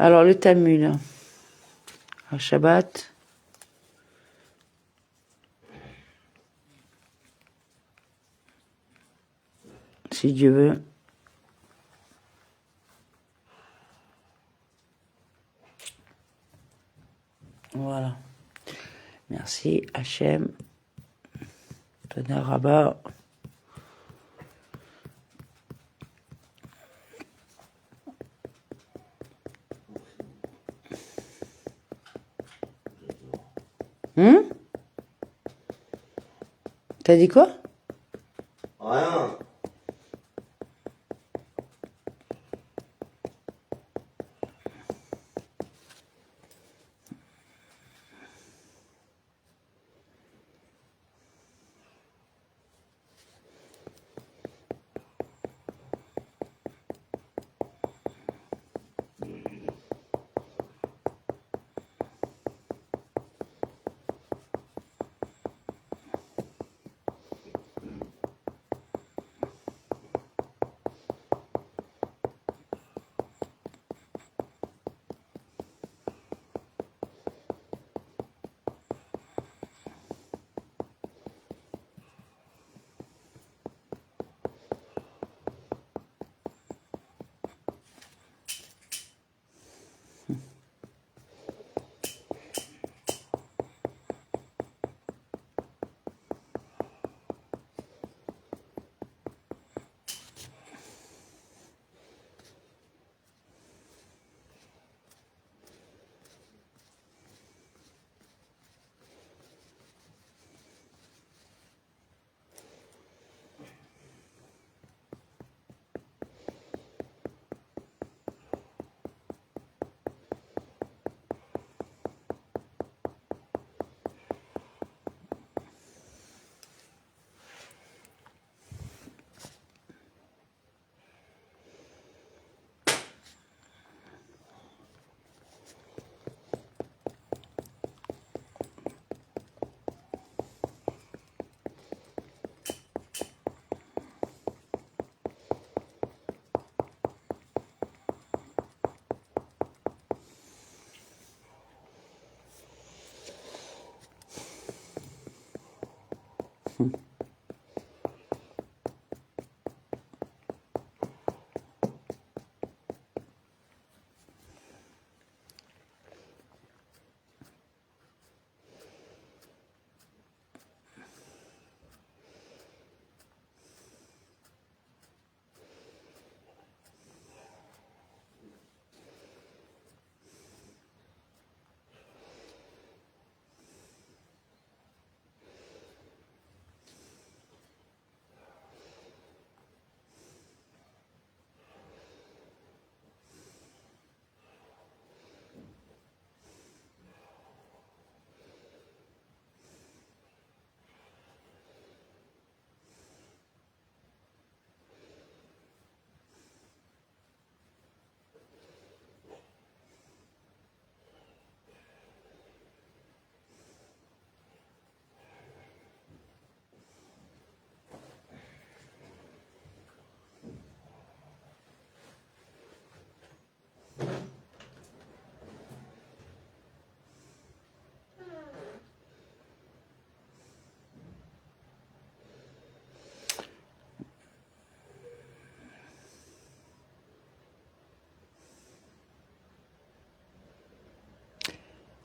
Alors, le Talmud. Alors, Shabbat. Si Dieu veut. Voilà. Merci, Hachem. Toda Rabba. T'as dit quoi? Rien.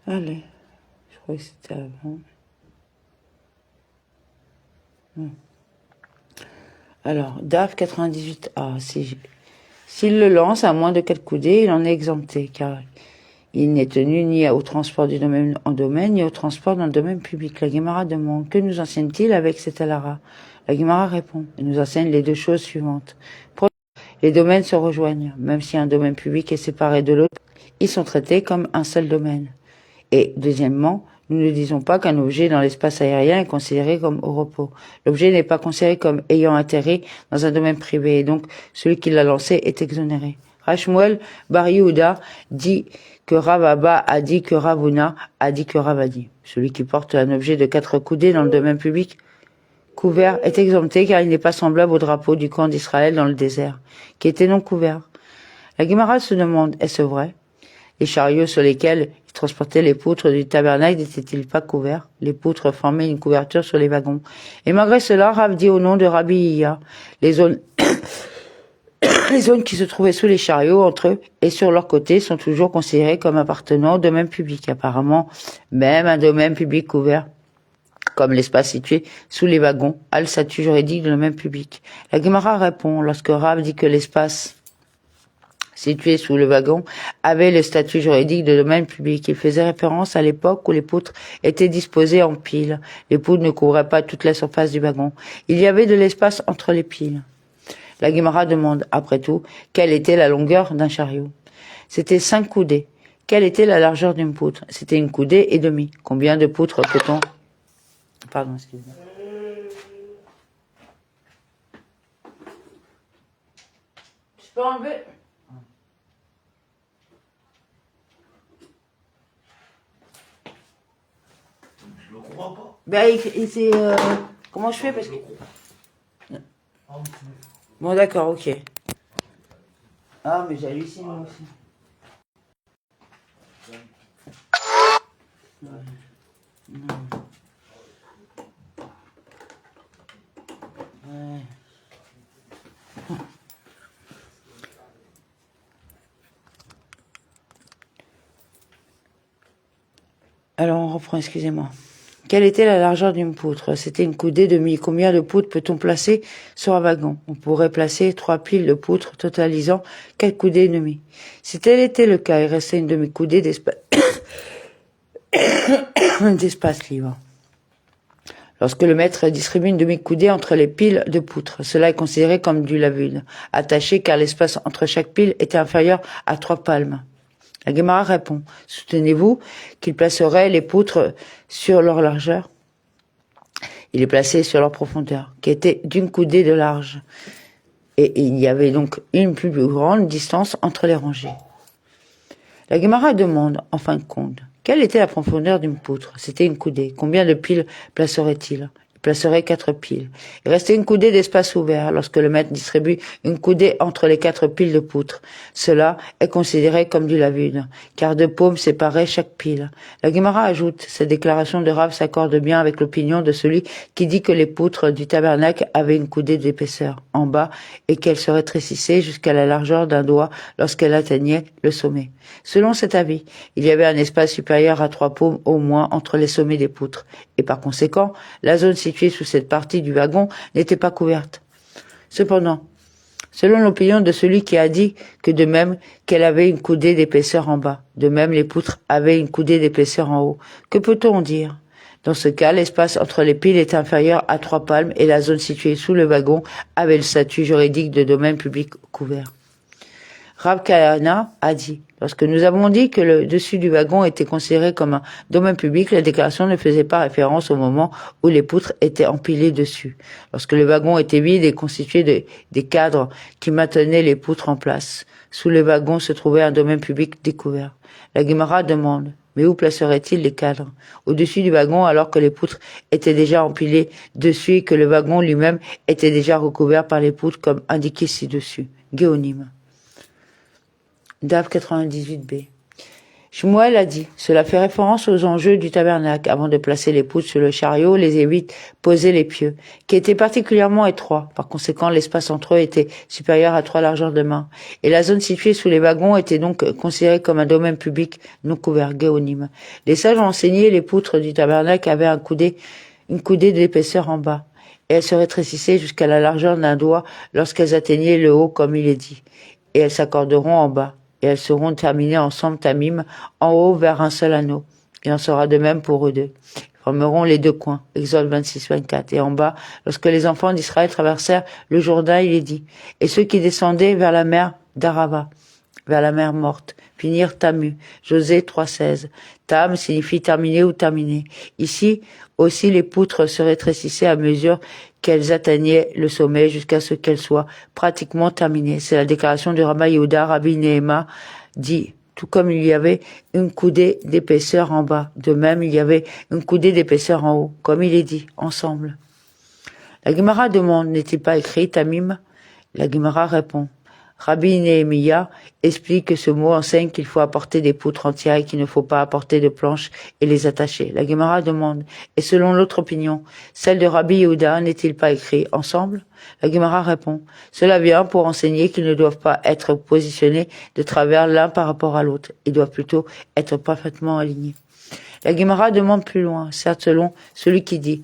Allez. Je crois que c'était avant. Alors, DAF 98A. S'il le lance à moins de 4 coudées, il en est exempté, car il n'est tenu ni au transport du domaine en domaine, ni au transport dans le domaine public. La Guémara demande, que nous enseigne-t-il avec cet alara? La Guémara répond, il nous enseigne les deux choses suivantes. Les domaines se rejoignent, même si un domaine public est séparé de l'autre, ils sont traités comme un seul domaine. Et deuxièmement, nous ne disons pas qu'un objet dans l'espace aérien est considéré comme au repos. L'objet n'est pas considéré comme ayant atterri dans un domaine privé, et donc celui qui l'a lancé est exonéré. Rashmuel Bar Yehuda dit que Rav Abba a dit que Ravuna a dit que Rav a dit. Celui qui porte un objet de 4 coudées dans le domaine public couvert est exempté car il n'est pas semblable au drapeau du camp d'Israël dans le désert, qui était non couvert. La Guémara se demande, est-ce vrai? Les chariots sur lesquels ils transportaient les poutres du tabernacle n'étaient-ils pas couverts? Les poutres formaient une couverture sur les wagons. Et malgré cela, Rav dit au nom de Rabbi Iya, les zones qui se trouvaient sous les chariots, entre eux et sur leur côté, sont toujours considérées comme appartenant au domaine public. Apparemment, même un domaine public couvert, comme l'espace situé sous les wagons, a le statut juridique de domaine public. La Gemara répond, lorsque Rav dit que l'espace situé sous le wagon avait le statut juridique de domaine public. Il faisait référence à l'époque où les poutres étaient disposées en piles. Les poutres ne couvraient pas toute la surface du wagon. Il y avait de l'espace entre les piles. La Gemara demande, après tout, quelle était la longueur d'un chariot. C'était 5 coudées. Quelle était la largeur d'une poutre? C'était 1 coudée et demie. Combien de poutres peut-on... Pardon, excusez-moi. Je peux enlever... Je le comprends pas. Ben, c'est... Comment je fais parce que... Bon, d'accord, ok. Ah, mais j'hallucine moi aussi. Ouais. Ouais. Alors, on reprend, excusez-moi. Quelle était la largeur d'une poutre? C'était 1 coudée demi. Combien de poutres peut-on placer sur un wagon? On pourrait placer 3 piles de poutres, totalisant 4 coudées et demi. Si tel était le cas, il restait une demi-coudée d'espace d'espace libre. Lorsque le maître distribue une demi-coudée entre les piles de poutres, cela est considéré comme du lavude, attaché car l'espace entre chaque pile était inférieur à 3 palmes. La Gemara répond, soutenez-vous qu'il placerait les poutres sur leur largeur? Il est placé sur leur profondeur, qui était d'1 coudée de large. Et il y avait donc une plus grande distance entre les rangées. La Gemara demande, en fin de compte, quelle était la profondeur d'une poutre? C'était 1 coudée. Combien de piles placerait-il? Il placerait 4 piles. Il restait 1 coudée d'espace ouvert lorsque le maître distribue 1 coudée entre les 4 piles de poutres. Cela est considéré comme du lavude, car 2 paumes séparaient chaque pile. La Gemara ajoute, cette déclaration de Rav s'accorde bien avec l'opinion de celui qui dit que les poutres du tabernacle avaient 1 coudée d'épaisseur en bas et qu'elles se rétrécissaient jusqu'à la largeur d'un doigt lorsqu'elles atteignaient le sommet. Selon cet avis, il y avait un espace supérieur à 3 paumes au moins entre les sommets des poutres, et par conséquent, la zone située sous cette partie du wagon n'était pas couverte. Cependant, selon l'opinion de celui qui a dit que de même qu'elle avait 1 coudée d'épaisseur en bas, de même les poutres avaient 1 coudée d'épaisseur en haut, que peut-on dire? Dans ce cas, l'espace entre les piles est inférieur à 3 palmes et la zone située sous le wagon avait le statut juridique de domaine public couvert. Rav Kahana a dit, lorsque nous avons dit que le dessus du wagon était considéré comme un domaine public, la déclaration ne faisait pas référence au moment où les poutres étaient empilées dessus. Lorsque le wagon était vide et constitué des cadres qui maintenaient les poutres en place, sous le wagon se trouvait un domaine public découvert. La Gemara demande, mais où placerait-il les cadres? Au-dessus du wagon, alors que les poutres étaient déjà empilées dessus et que le wagon lui-même était déjà recouvert par les poutres comme indiqué ci-dessus. Géonyme. DAF 98b. Shmuel a dit, cela fait référence aux enjeux du tabernacle. Avant de placer les poutres sur le chariot, les Lévites posaient les pieux, qui étaient particulièrement étroits. Par conséquent, l'espace entre eux était supérieur à 3 largeurs de main. Et la zone située sous les wagons était donc considérée comme un domaine public non couvert, géonyme. Les sages ont enseigné les poutres du tabernacle avaient une coudée d'épaisseur en bas. Et elles se rétrécissaient jusqu'à la largeur d'un doigt lorsqu'elles atteignaient le haut, comme il est dit. Et elles s'accorderont en bas. Et elles seront terminées ensemble tamim, en haut vers un seul anneau. Il en sera de même pour eux deux. Ils formeront les 2 coins. Exode 26-24. Et en bas, lorsque les enfants d'Israël traversèrent le Jourdain, il est dit, et ceux qui descendaient vers la mer d'Arava, vers la mer morte, finirent Tamu. Josée 3,16. Tam signifie terminer ou terminer. Ici aussi les poutres se rétrécissaient à mesure qu'elles atteignaient le sommet jusqu'à ce qu'elles soient pratiquement terminées. C'est la déclaration du Rabbi Yehuda, Rabbi Nehema dit, tout comme il y avait 1 coudée d'épaisseur en bas, de même il y avait 1 coudée d'épaisseur en haut, comme il est dit, ensemble. La Gemara demande, n'est-il pas écrit Tamim? La Gemara répond, Rabbi Nehemiah explique que ce mot enseigne qu'il faut apporter des poutres entières et qu'il ne faut pas apporter de planches et les attacher. La Gemara demande, et selon l'autre opinion, celle de Rabbi Yehuda n'est-il pas écrit ensemble? La Gemara répond, cela vient pour enseigner qu'ils ne doivent pas être positionnés de travers l'un par rapport à l'autre. Ils doivent plutôt être parfaitement alignés. La Gemara demande plus loin, certes selon celui qui dit,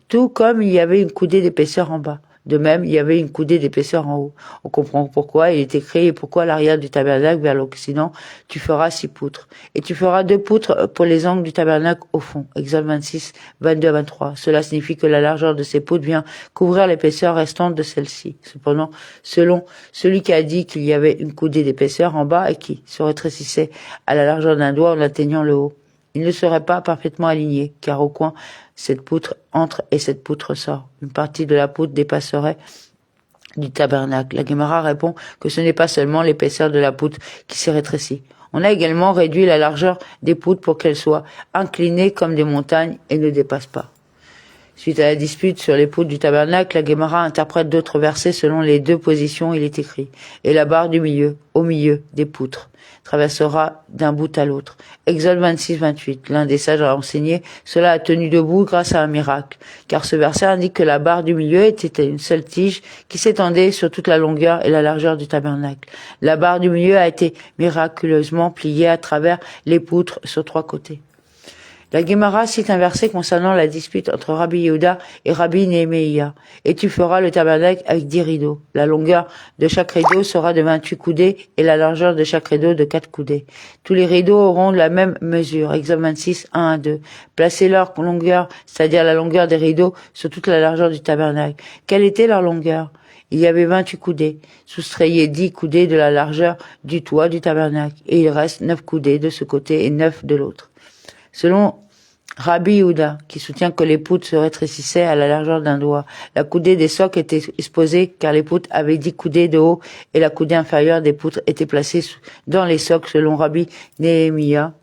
tout comme il y avait une coudée d'épaisseur en bas. De même, il y avait une coudée d'épaisseur en haut. On comprend pourquoi il est écrit et pourquoi à l'arrière du tabernacle vers l'Occident, tu feras 6 poutres. Et tu feras 2 poutres pour les angles du tabernacle au fond. Exode 26, 22 à 23. Cela signifie que la largeur de ces poutres vient couvrir l'épaisseur restante de celle-ci. Cependant, selon celui qui a dit qu'il y avait une coudée d'épaisseur en bas et qui se rétrécissait à la largeur d'un doigt en atteignant le haut, il ne serait pas parfaitement aligné, car au coin, cette poutre entre et cette poutre sort. Une partie de la poutre dépasserait du tabernacle. La Gemara répond que ce n'est pas seulement l'épaisseur de la poutre qui s'est rétrécie. On a également réduit la largeur des poutres pour qu'elles soient inclinées comme des montagnes et ne dépassent pas. Suite à la dispute sur les poutres du tabernacle, la Gemara interprète d'autres versets selon les 2 positions. Il est écrit « Et la barre du milieu, au milieu des poutres, traversera d'un bout à l'autre. » Exode 26, 28. L'un des sages a enseigné « Cela a tenu debout grâce à un miracle. » Car ce verset indique que la barre du milieu était une seule tige qui s'étendait sur toute la longueur et la largeur du tabernacle. La barre du milieu a été miraculeusement pliée à travers les poutres sur 3 côtés. La Gemara cite un verset concernant la dispute entre Rabbi Yehuda et Rabbi Nehemiah. Et tu feras le tabernacle avec 10 rideaux. La longueur de chaque rideau sera de 28 coudées et la largeur de chaque rideau de 4 coudées. Tous les rideaux auront la même mesure. Exode 26, 1 à 2. Placez leur longueur, c'est-à-dire la longueur des rideaux, sur toute la largeur du tabernacle. Quelle était leur longueur? Il y avait 28 coudées. Soustrayez 10 coudées de la largeur du toit du tabernacle. Et il reste 9 coudées de ce côté et 9 de l'autre. Selon Rabbi Yehuda, qui soutient que les poutres se rétrécissaient à la largeur d'un doigt, la coudée des socles était exposée car les poutres avaient 10 coudées de haut et la coudée inférieure des poutres était placée dans les socles. Selon Rabbi Nehemiah,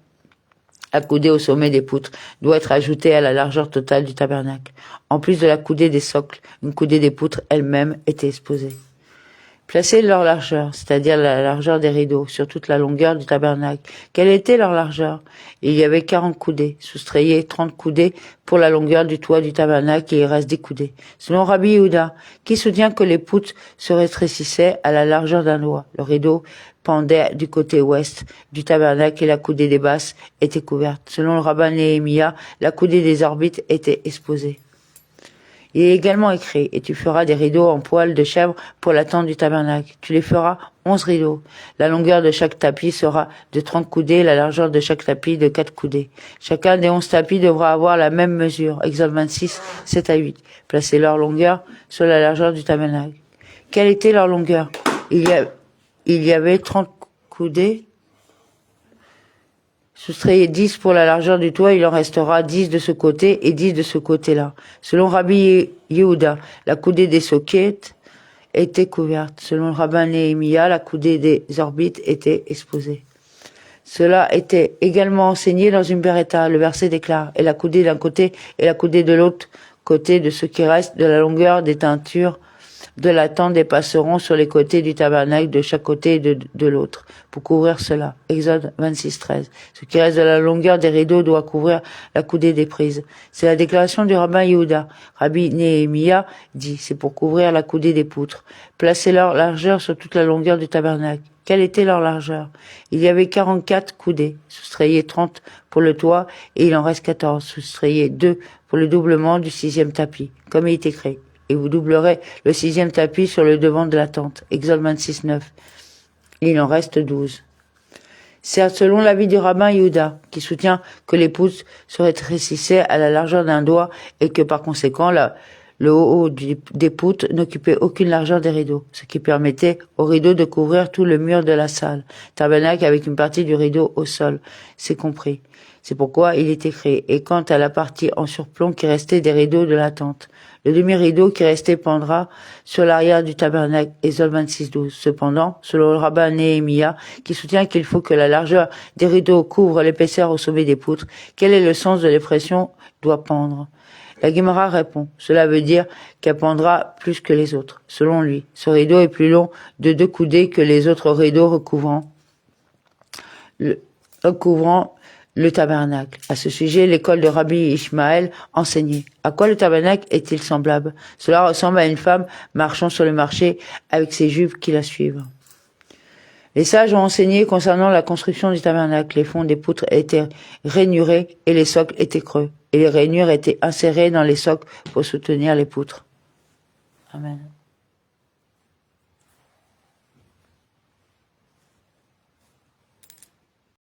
la coudée au sommet des poutres doit être ajoutée à la largeur totale du tabernacle. En plus de la coudée des socles, une coudée des poutres elle-même était exposée. Placez leur largeur, c'est-à-dire la largeur des rideaux, sur toute la longueur du tabernacle. Quelle était leur largeur? Il y avait 40 coudées. Soustrayez 30 coudées pour la longueur du toit du tabernacle et il reste 10 coudées. Selon Rabbi Yehuda, qui soutient que les poutres se rétrécissaient à la largeur d'un doigt. Le rideau pendait du côté ouest du tabernacle et la coudée des basses était couverte. Selon le rabbin Nehemiah, la coudée des orbites était exposée. Il est également écrit, et tu feras des rideaux en poil de chèvre pour la tente du tabernacle. Tu les feras 11 rideaux. La longueur de chaque tapis sera de 30 coudées, la largeur de chaque tapis de 4 coudées. Chacun des 11 tapis devra avoir la même mesure. Exode 26, 7 à 8. Placez leur longueur sur la largeur du tabernacle. Quelle était leur longueur? Il y avait 30 coudées. Soustrayez 10 pour la largeur du toit, il en restera 10 de ce côté et 10 de ce côté-là. Selon Rabbi Yehuda, la coudée des sockets était couverte. Selon le rabbin Nehemiah, la coudée des orbites était exposée. Cela était également enseigné dans une beretta. Le verset déclare, et la coudée d'un côté et la coudée de l'autre côté de ce qui reste de la longueur des teintures de la tente dépasseront sur les côtés du tabernacle de chaque côté et de l'autre, pour couvrir cela. Exode 26, 13. Ce qui reste de la longueur des rideaux doit couvrir la coudée des prises. C'est la déclaration du rabbin Yehuda. Rabbi Nehemiah dit, c'est pour couvrir la coudée des poutres. Placez leur largeur sur toute la longueur du tabernacle. Quelle était leur largeur? Il y avait 44 coudées. Soustrayez 30 pour le toit et il en reste 14. Soustrayez 2 pour le doublement du 6e tapis, comme il est écrit. Et vous doublerez le 6e tapis sur le devant de la tente. Exode 26, 9. Il en reste 12. Certes, selon l'avis du rabbin Yehuda, qui soutient que les poutres se rétrécissaient à la largeur d'un doigt et que par conséquent, le haut des poutres n'occupait aucune largeur des rideaux, ce qui permettait aux rideaux de couvrir tout le mur de la salle, tabernacle avec une partie du rideau au sol. C'est compris. C'est pourquoi il est écrit. Et quant à la partie en surplomb qui restait des rideaux de la tente, Le demi-rideau qui restait pendra sur l'arrière du tabernacle, Exode 26:12. Cependant, selon le rabbin Néhémia, qui soutient qu'il faut que la largeur des rideaux couvre l'épaisseur au sommet des poutres, quel est le sens de l'expression « doit pendre » ? La Guémara répond, cela veut dire qu'elle pendra plus que les autres. Selon lui, ce rideau est plus long de 2 coudées que les autres rideaux recouvrant le tabernacle. À ce sujet, l'école de Rabbi Ishmaël enseignait. À quoi le tabernacle est-il semblable? Cela ressemble à une femme marchant sur le marché avec ses jupes qui la suivent. Les sages ont enseigné concernant la construction du tabernacle. Les fonds des poutres étaient rainurés et les socles étaient creux. Et les rainures étaient insérées dans les socles pour soutenir les poutres. Amen.